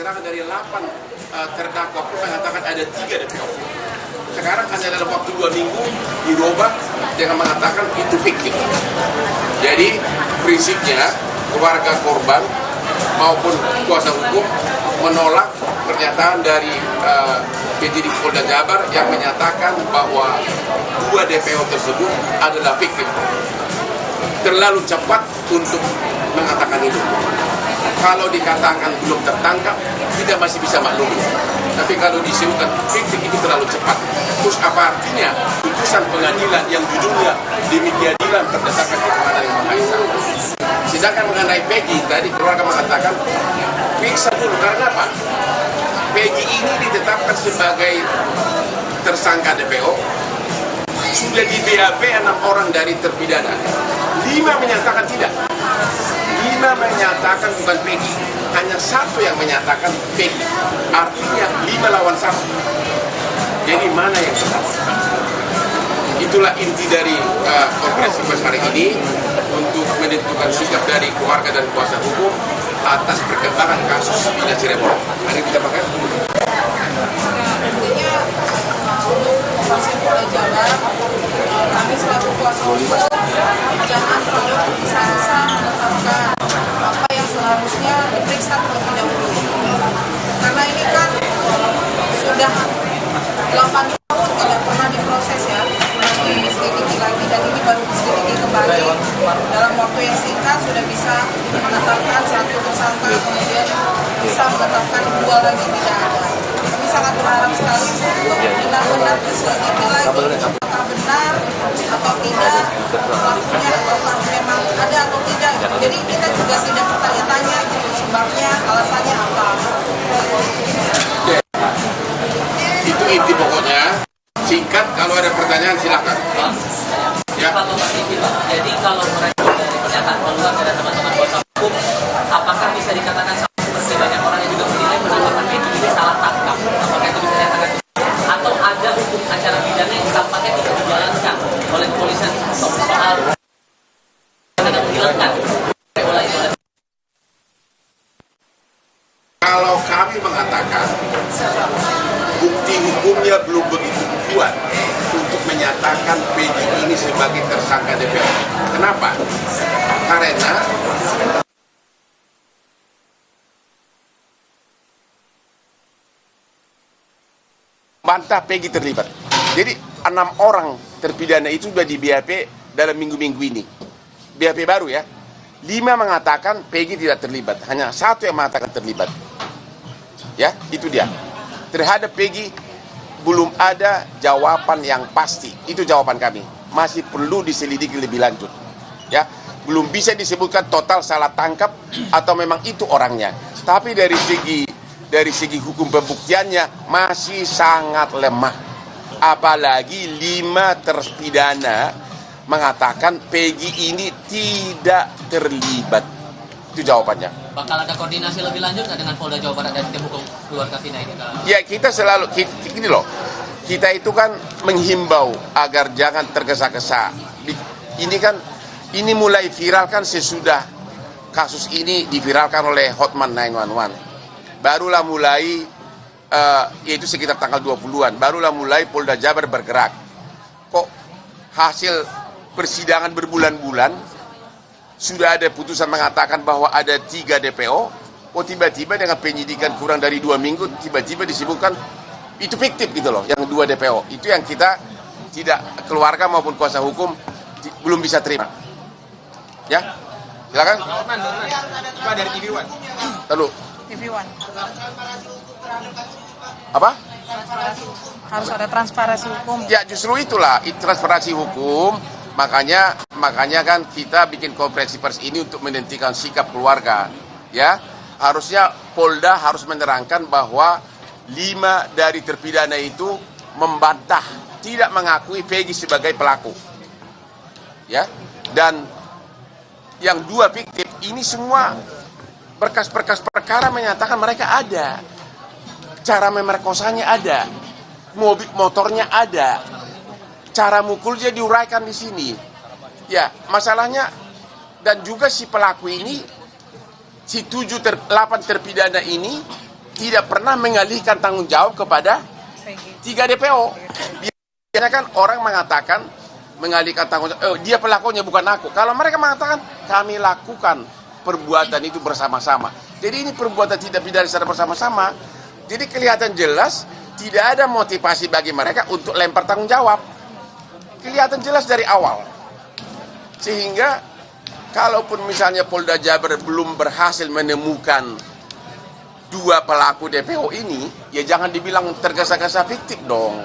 keterangan dari 8 terdakwa mengatakan ada 3 DPO. Sekarang hanya dalam waktu 2 minggu dirubah dengan mengatakan itu fiktif. Jadi prinsipnya keluarga korban maupun kuasa hukum menolak pernyataan dari penyidik Polda Jabar yang menyatakan bahwa 2 DPO tersebut adalah fiktif. Terlalu cepat untuk mengatakan itu. Kalau dikatakan belum tertangkap, kita masih bisa maklumi. Tapi kalau disebutkan fiktif itu terlalu cepat. Terus apa artinya putusan pengadilan yang judulnya demikianilah berdasarkan keterangan yang Maha Esa. Sedangkan mengenai Peggy, tadi keluarga mengatakan periksa dulu. Karena apa? Peggy ini ditetapkan sebagai tersangka DPO. Sudah di BAP 6 orang dari terpidana. 5 menyatakan tidak. 5 menyatakan bukan Peggy. Hanya 1 yang menyatakan Peggy. Artinya 5 lawan 1. Jadi mana yang benar? Itulah inti dari konferensi pers hari ini untuk menentukan sikap dari keluarga dan kuasa hukum atas perkembangan kasus Bina Cirebon. Mari kita makan. Intinya untuk Polda Jabar, kami selaku kuasa hukum jangan terlalu bisa menetapkan apa yang seharusnya diperiksa terlebih dahulu. Karena ini kan sudah 8 tahun tidak pernah diproses ya, masih diselidiki lagi dan ini baru diselidiki kembali dalam waktu yang singkat sudah bisa menetapkan 1 tersangka, kemudian bisa menetapkan 2 lagi tidak ada. Kami sangat berharap sekali untuk benar-benar diselidiki lagi apakah benar atau tidak pelakunya, apakah memang ada atau tidak. Jadi kita juga tidak bertanya-tanya gitu, sebabnya, alasannya apa. Itu inti pokoknya. Singkat, kalau ada pertanyaan silakan. Ya. Jadi kalau mereka dari pernyataan keluarga dan teman-teman kuasa hukum, apakah bisa dikatakan seperti banyak orang yang juga menilai penangkapan Peggy ini salah tangkap? Apakah itu bisa dikatakan? Atau ada hukum acara pidana yang tampaknya tidak dijalankan oleh kepolisian soal menghilangkan? Kalau kami mengatakan bukti hukumnya belum begitu kuat untuk menyatakan Peggy ini sebagai tersangka DPO. Kenapa? Karena bantah Peggy terlibat. Jadi 6 orang terpidana itu sudah di BAP dalam minggu-minggu ini. BAP baru ya. 5 mengatakan Peggy tidak terlibat. Hanya 1 yang mengatakan terlibat. Ya, itu dia. Terhadap Peggy belum ada jawaban yang pasti. Itu jawaban kami. Masih perlu diselidiki lebih lanjut. Ya, belum bisa disebutkan total salah tangkap atau memang itu orangnya. Tapi dari segi hukum pembuktiannya masih sangat lemah. Apalagi 5 terpidana mengatakan Peggy ini tidak terlibat. Itu jawabannya. Bakal ada koordinasi lebih lanjut dengan Polda Jawa Barat dan tim hukum keluarga Vina ini? Ya, kita selalu gini loh. Kita itu kan menghimbau agar jangan tergesa-gesa. Ini mulai viral kan sesudah kasus ini diviralkan oleh Hotman 911. Barulah mulai yaitu sekitar tanggal 20-an, barulah mulai Polda Jabar bergerak. Kok hasil persidangan berbulan-bulan sudah ada putusan mengatakan bahwa ada 3 DPO, tiba-tiba dengan penyidikan kurang dari 2 minggu, tiba-tiba disebutkan itu fiktif gitu loh, yang 2 DPO. Itu yang kita tidak, keluarga maupun kuasa hukum belum bisa terima. Ya, silakan. Pak dari TV One. Lalu. TV One. Apa? Harus ada transparansi hukum. Ya justru itulah transparansi hukum. Makanya kan kita bikin konferensi pers ini untuk menentukan sikap keluarga. Ya, harusnya Polda harus menerangkan bahwa 5 dari terpidana itu membantah, tidak mengakui Peggy sebagai pelaku. Ya, dan yang 2 fiktif ini semua berkas-berkas perkara menyatakan mereka ada, cara memerkosanya ada, motornya ada, cara mukulnya diuraikan di sini. Ya, masalahnya dan juga si pelaku ini, si 8 terpidana ini tidak pernah mengalihkan tanggung jawab kepada 3 DPO. Biasanya kan orang mengatakan mengalihkan tanggung jawab, dia pelakunya bukan aku. Kalau mereka mengatakan kami lakukan perbuatan itu bersama-sama. Jadi ini perbuatan tidak pidana secara bersama-sama. Jadi kelihatan jelas tidak ada motivasi bagi mereka untuk lempar tanggung jawab. Kelihatan jelas dari awal. Sehingga kalaupun misalnya Polda Jabar belum berhasil menemukan 2 pelaku DPO ini, ya jangan dibilang tergesa-gesa fiktif dong.